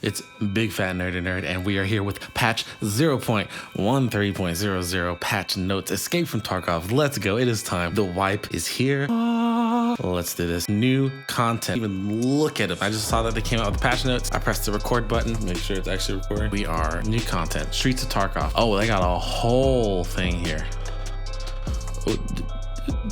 It's BigFatNerdyNerd, and we are here with patch 0.13.00 patch notes. Escape from Tarkov. Let's go. It is time. The wipe is here. Let's do this. New content. Even look at it. I just saw that they came out with the patch notes. I pressed the record button. Make sure it's actually recording. We are new content. Streets of Tarkov. Oh, they got a whole thing here. Oh,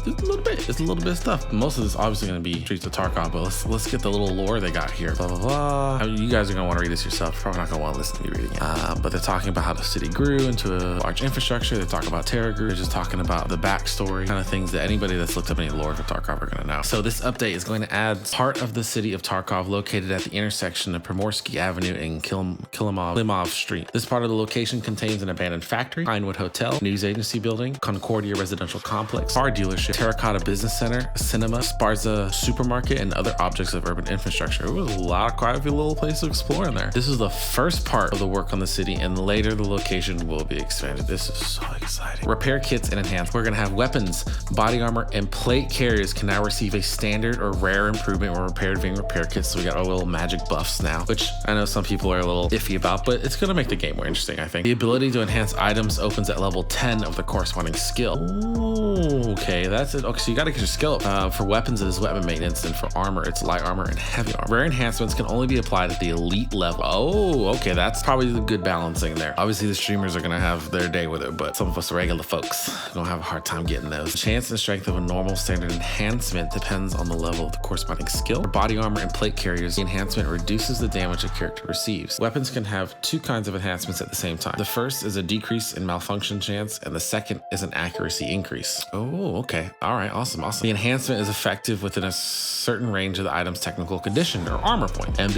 it's a little bit of stuff. Most of this obviously going to be Streets of Tarkov, but let's get the little lore they got here. Blah, blah, blah. I mean, you guys are going to want to read this yourself. Probably not going to want to listen to me reading it. But they're talking about how the city grew into a large infrastructure. They're talking about Terra grew. They're just talking about the backstory, kind of things that anybody that's looked up any lore for Tarkov are going to know. So this update is going to add part of the city of Tarkov located at the intersection of Primorsky Avenue and Kilimov Street. This part of the location contains an abandoned factory, Pinewood Hotel, news agency building, Concordia residential complex, car dealership, Terracotta Business Center, cinema, Sparza supermarket, and other objects of urban infrastructure. It was quite a few little places to explore in there. This is the first part of the work on the city, and later the location will be expanded. This is so exciting. Repair kits and enhanced. We're gonna have weapons, body armor, and plate carriers can now receive a standard or rare improvement when repaired via repair kits. So we got our little magic buffs now, which I know some people are a little iffy about, but it's gonna make the game more interesting, I think. The ability to enhance items opens at level 10 of the corresponding skill. Ooh, okay, that's it. Okay, so you gotta get your skill up. For weapons, it is weapon maintenance, and for armor, it's light armor and heavy armor. Rare enhancements can only be applied at the elite level. Oh, okay, that's probably the good balancing there. Obviously, the streamers are gonna have their day with it, but some of us regular folks are gonna have a hard time getting those. The chance and strength of a normal standard enhancement depends on the level of the corresponding skill. For body armor and plate carriers, the enhancement reduces the damage a character receives. Weapons can have two kinds of enhancements at the same time. The first is a decrease in malfunction chance, and the second is an accuracy increase. Oh, okay. All right, awesome. The enhancement is effective within a certain range of the item's technical condition or armor point, and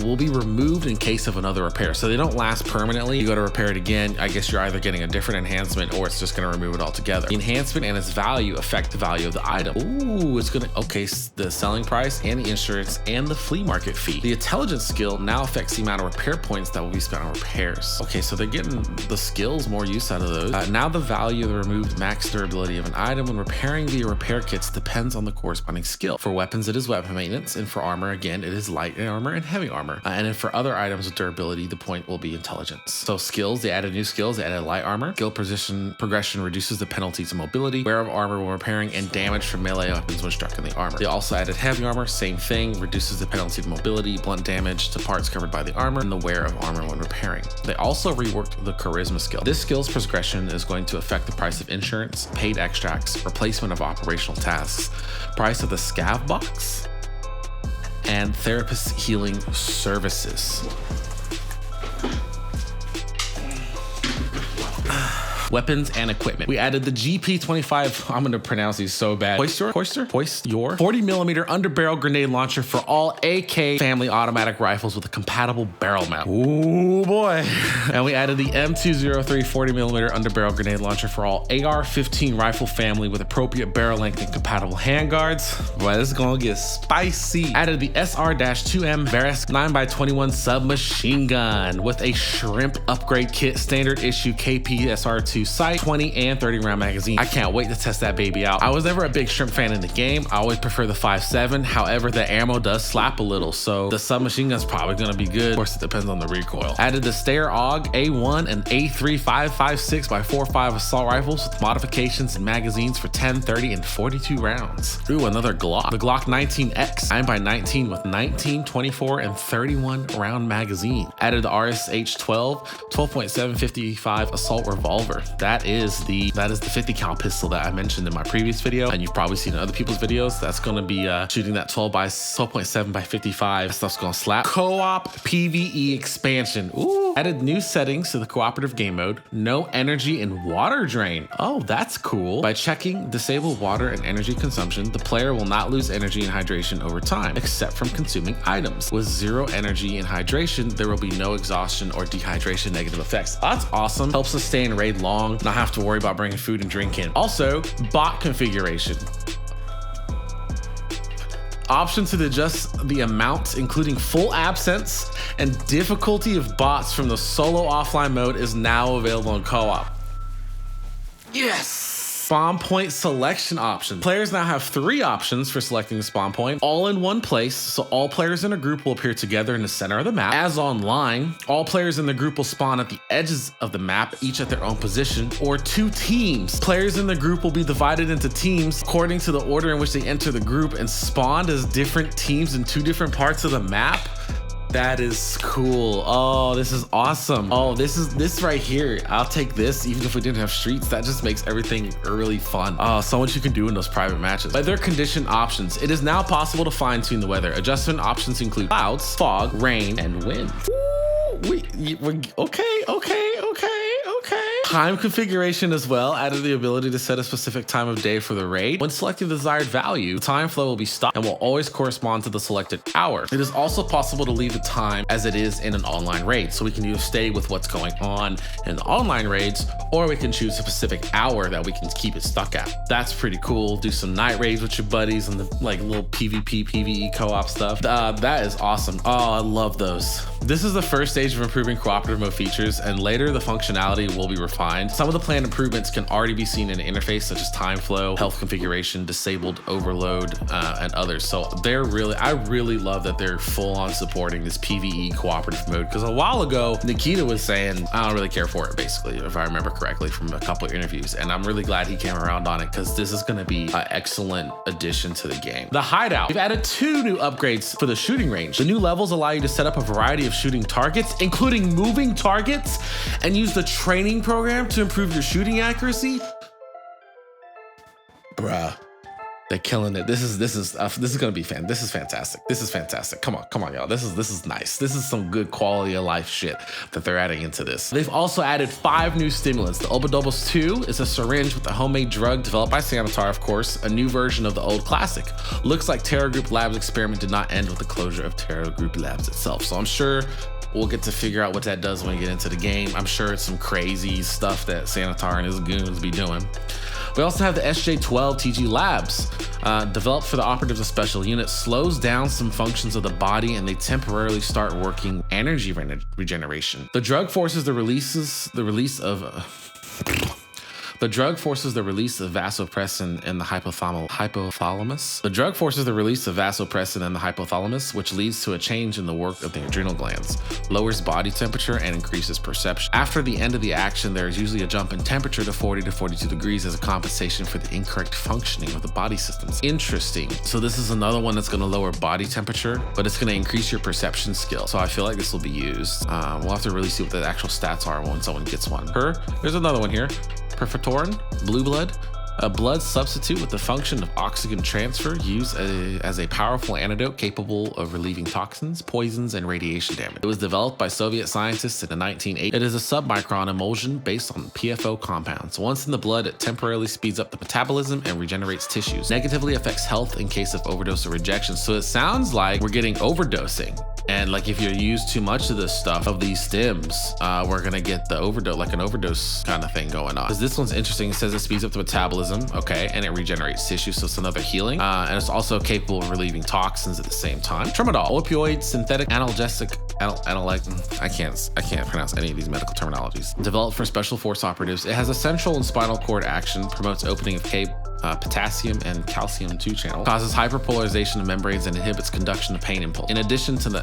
will be removed in case of another repair. So they don't last permanently. You go to repair it again, I guess you're either getting a different enhancement or it's just gonna remove it altogether. The enhancement and its value affect the value of the item. Ooh, it's gonna, okay, the selling price and the insurance and the flea market fee. The intelligence skill now affects the amount of repair points that will be spent on repairs. Okay, so they're getting the skills more use out of those. Now the value of the removed max durability of an item when repairing via repair kits depends on the corresponding skill. For weapons, it is weapon maintenance, and for armor, again, it is light armor and heavy armor. And then for other items of durability, the point will be intelligence. So skills, they added new skills. They added light armor. Skill progression reduces the penalty to mobility, wear of armor when repairing, and damage from melee weapons when struck in the armor. They also added heavy armor, same thing, reduces the penalty to mobility, blunt damage to parts covered by the armor, and the wear of armor when repairing. They also reworked the charisma skill. This skill's progression is going to affect the price of insurance, paid extracts, replacement of operational tasks, price of the scav box, and therapist healing services. Weapons and equipment. We added the GP25, I'm gonna pronounce these so bad. Hoist your 40mm underbarrel grenade launcher for all AK family automatic rifles with a compatible barrel mount. Ooh boy. And we added the M203 40mm underbarrel grenade launcher for all AR-15 rifle family with appropriate barrel length and compatible handguards. Boy, this is gonna get spicy. Added the SR-2M Veresk 9x21 submachine gun with a shrimp upgrade kit, standard issue KP SR2 sight, 20 and 30 round magazine. I can't wait to test that baby out. I was never a big shrimp fan in the game. I always prefer the 5.7. However, the ammo does slap a little, so the submachine gun's probably gonna be good. Of course, it depends on the recoil. Added the Steyr AUG A1 and A3 5.56x4.5 assault rifles with modifications and magazines for 10, 30, and 42 rounds. Ooh, another Glock. The Glock 19X 9x19 with 19, 24, and 31 round magazine. Added the RSH 12.755 assault revolver. That is the 50 cal pistol that I mentioned in my previous video, and you've probably seen in other people's videos. That's gonna be shooting that 12.7x55. That stuff's gonna slap. Co-op PvE expansion. Ooh. Added new settings to the cooperative game mode. No energy and water drain. Oh, that's cool. By checking disable water and energy consumption, the player will not lose energy and hydration over time, except from consuming items. With zero energy and hydration, there will be no exhaustion or dehydration negative effects. That's awesome. Helps us stay in raid long, not have to worry about bringing food and drink in. Also, bot configuration. Option to adjust the amount, including full absence and difficulty of bots from the solo offline mode, is now available in co-op. Yes! Spawn point selection option. Players now have 3 options for selecting the spawn point, all in one place, so all players in a group will appear together in the center of the map. As online, all players in the group will spawn at the edges of the map, each at their own position, or 2 teams. Players in the group will be divided into teams according to the order in which they enter the group and spawned as different teams in 2 different parts of the map. That is cool. Oh, this is awesome. Oh, this right here. I'll take this even if we didn't have streets. That just makes everything really fun. Oh, so much you can do in those private matches. Weather condition options. It is now possible to fine tune the weather. Adjustment options include clouds, fog, rain, and wind. Okay. Time configuration as well, added the ability to set a specific time of day for the raid. When selecting the desired value, the time flow will be stopped and will always correspond to the selected hour. It is also possible to leave the time as it is in an online raid. So we can either stay with what's going on in the online raids, or we can choose a specific hour that we can keep it stuck at. That's pretty cool. Do some night raids with your buddies and the like little PvP, PvE co-op stuff. That is awesome. Oh, I love those. This is the first stage of improving cooperative mode features, and later the functionality will be refined. Some of the planned improvements can already be seen in the interface, such as time flow, health configuration, disabled overload, and others. So I really love that they're full on supporting this PvE cooperative mode, because a while ago, Nikita was saying, I don't really care for it, basically, if I remember correctly from a couple of interviews. And I'm really glad he came around on it, because this is going to be an excellent addition to the game. The hideout. We've added 2 new upgrades for the shooting range. The new levels allow you to set up a variety of shooting targets, including moving targets, and use the training program to improve your shooting accuracy. Bruh, they're killing it. This is gonna be This is fantastic. This is fantastic. Come on, y'all. This is nice. This is some good quality of life shit that they're adding into this. They've also added 5 new stimulants. The Obadobos 2 is a syringe with a homemade drug developed by Sanitar, of course, a new version of the old classic. Looks like Terra Group Labs' experiment did not end with the closure of Terra Group Labs itself. So I'm sure we'll get to figure out what that does when we get into the game. I'm sure it's some crazy stuff that Sanitar and his goons be doing. We also have the SJ12 TG Labs, developed for the operatives of special units, slows down some functions of the body and they temporarily start working energy regeneration. The drug forces the release of vasopressin in the hypothalamus. The drug forces the release of vasopressin in the hypothalamus, which leads to a change in the work of the adrenal glands, lowers body temperature, and increases perception. After the end of the action, there is usually a jump in temperature to 40 to 42 degrees as a compensation for the incorrect functioning of the body systems. Interesting. So this is another one that's going to lower body temperature, but it's going to increase your perception skill. So I feel like this will be used. We'll have to really see what the actual stats are when someone gets one. There's another one here. Perfitorin, blue blood, a blood substitute with the function of oxygen transfer, used as a powerful antidote capable of relieving toxins, poisons, and radiation damage. It was developed by Soviet scientists in the 1980s. It is a submicron emulsion based on PFO compounds. Once in the blood, it temporarily speeds up the metabolism and regenerates tissues. Negatively affects health in case of overdose or rejection. So it sounds like we're getting overdosing. And like if you use too much of this stuff, of these stims, we're gonna get the overdose, like an overdose kind of thing going on. Because this one's interesting. It says it speeds up the metabolism, okay, and it regenerates tissue, so it's another healing. And it's also capable of relieving toxins at the same time. Tramadol, opioid, synthetic analgesic, I can't pronounce any of these medical terminologies. Developed for special force operatives, it has a central and spinal cord action, promotes opening of potassium and calcium 2 channel, causes hyperpolarization of membranes and inhibits conduction of pain impulse. In addition to the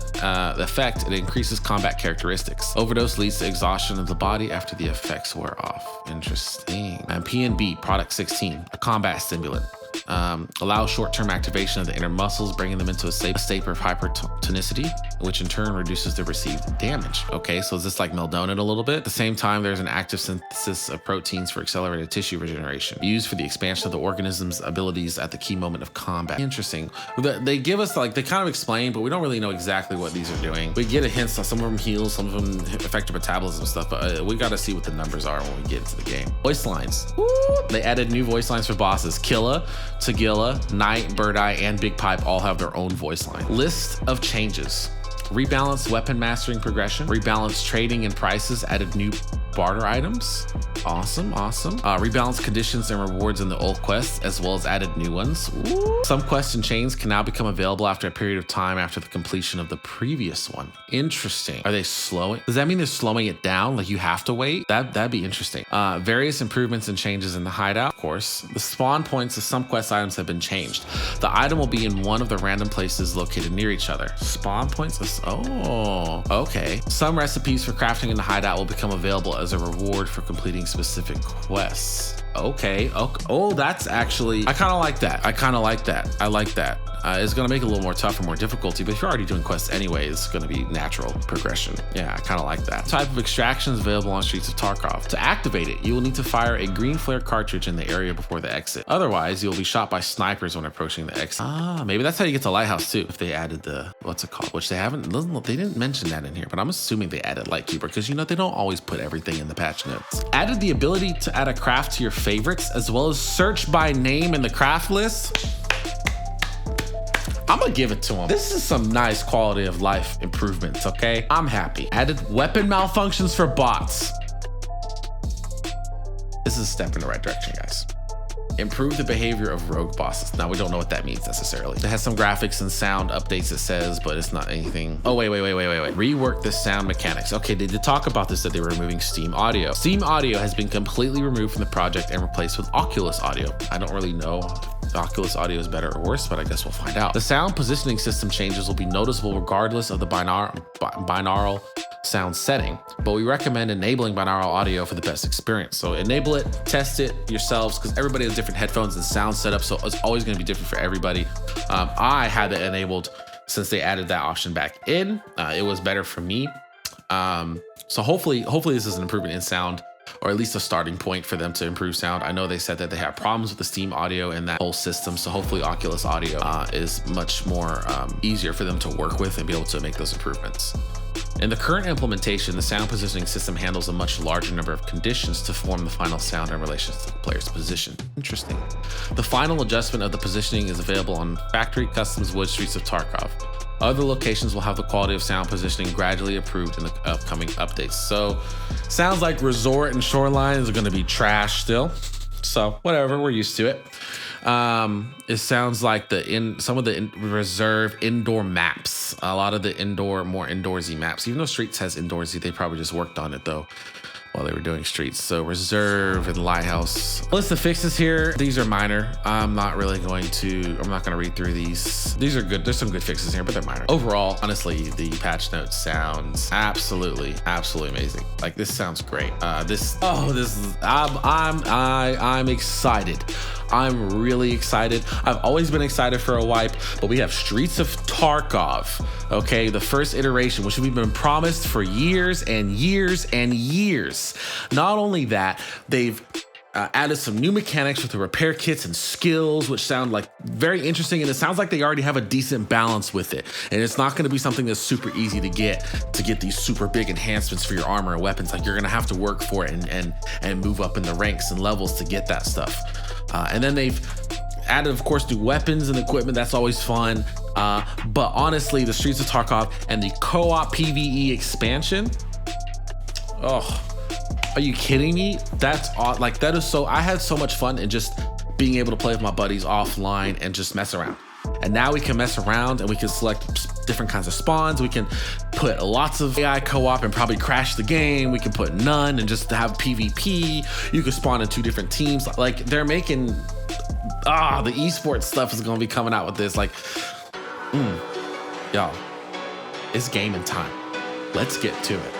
effect, it increases combat characteristics. Overdose leads to exhaustion of the body after the effects wear off. Interesting. And PNB, product 16, a combat stimulant. Allows short-term activation of the inner muscles, bringing them into a state of hypertonicity, which in turn reduces the received damage. Okay, so is this like Meldonate a little bit? At the same time, there's an active synthesis of proteins for accelerated tissue regeneration, used for the expansion of the organism's abilities at the key moment of combat. Interesting. They give us, like, they kind of explain, but we don't really know exactly what these are doing. We get a hint, so some of them heal, some of them affect your metabolism and stuff, but we got to see what the numbers are when we get into the game. Voice lines. Woo! They added new voice lines for bosses. Killa, Tagilla, Knight, Bird Eye, and Big Pipe all have their own voice line. List of changes. Rebalance weapon mastering progression. Rebalance trading and prices. Added new barter items. Awesome. Rebalance conditions and rewards in the old quests, as well as added new ones. Ooh. Some quests and chains can now become available after a period of time after the completion of the previous one. Interesting. Are they slowing? Does that mean they're slowing it down? Like you have to wait? That'd be interesting. Various improvements and changes in the hideout, of course. The spawn points of some quest items have been changed. The item will be in one of the random places located near each other. Spawn points? Oh, okay. Some recipes for crafting in the hideout will become available as a reward for completing specific quests. Okay. Oh, that's actually, I kind of like that. I like that. It's going to make it a little more tough or more difficulty, but if you're already doing quests anyway, it's going to be natural progression. Yeah, I kind of like that. Type of extraction is available on Streets of Tarkov. To activate it, you will need to fire a green flare cartridge in the area before the exit. Otherwise, you'll be shot by snipers when approaching the exit. Maybe that's how you get to Lighthouse too, if they added the, what's it called? Which they didn't mention that in here, but I'm assuming they added Lightkeeper because they don't always put everything in the patch notes. Added the ability to add a craft to your favorites, as well as search by name in the craft list. I'm gonna give it to them. This is some nice quality of life improvements, okay? I'm happy. Added weapon malfunctions for bots. This is a step in the right direction, guys. Improve the behavior of rogue bosses. Now, we don't know what that means necessarily. It has some graphics and sound updates, it says, but it's not anything. Oh, wait. Rework the sound mechanics. Okay, they did talk about this, that they were removing Steam Audio. Steam Audio has been completely removed from the project and replaced with Oculus Audio. I don't really know if Oculus Audio is better or worse, but I guess we'll find out. The sound positioning system changes will be noticeable regardless of the binaural sound setting, but we recommend enabling binaural audio for the best experience. So enable it, test it yourselves, because everybody has different headphones and sound setup, so it's always going to be different for everybody. I had it enabled since they added that option back in. It was better for me. So hopefully this is an improvement in sound, or at least a starting point for them to improve sound. I know they said that they had problems with the Steam Audio and that whole system, so hopefully Oculus Audio is much more easier for them to work with and be able to make those improvements. In the current implementation, the sound positioning system handles a much larger number of conditions to form the final sound in relation to the player's position. Interesting. The final adjustment of the positioning is available on Factory Customs Wood Streets of Tarkov. Other locations will have the quality of sound positioning gradually improved in the upcoming updates. So, sounds like Resort and Shorelines are going to be trash still. So, whatever, we're used to it. It sounds like some of the reserve indoor maps, a lot of the more indoorsy maps, even though Streets has indoorsy, they probably just worked on it though while they were doing Streets. So Reserve and Lighthouse. List of fixes here. These are minor. I'm not going to read through these. These are good. There's some good fixes here, but they're minor. Overall, honestly, the patch notes sounds absolutely amazing. Like this sounds great. I'm excited. I'm really excited. I've always been excited for a wipe, but we have Streets of Tarkov, okay? The first iteration, which we've been promised for years and years and years. Not only that, they've added some new mechanics with the repair kits and skills, which sound like very interesting. And it sounds like they already have a decent balance with it. And it's not going to be something that's super easy to get these super big enhancements for your armor and weapons. Like you're going to have to work for it and move up in the ranks and levels to get that stuff. And then they've added, of course, new weapons and equipment. That's always fun. But honestly, the Streets of Tarkov and the co-op PvE expansion, are you kidding me? That's odd. Like that is so, I had so much fun in just being able to play with my buddies offline and just mess around. And now we can mess around and we can select different kinds of spawns. We can put lots of AI co-op and probably crash the game. We can put none and just have PvP. You can spawn in 2 different teams. Like they're making, the esports stuff is going to be coming out with this. Like, y'all, it's gaming time. Let's get to it.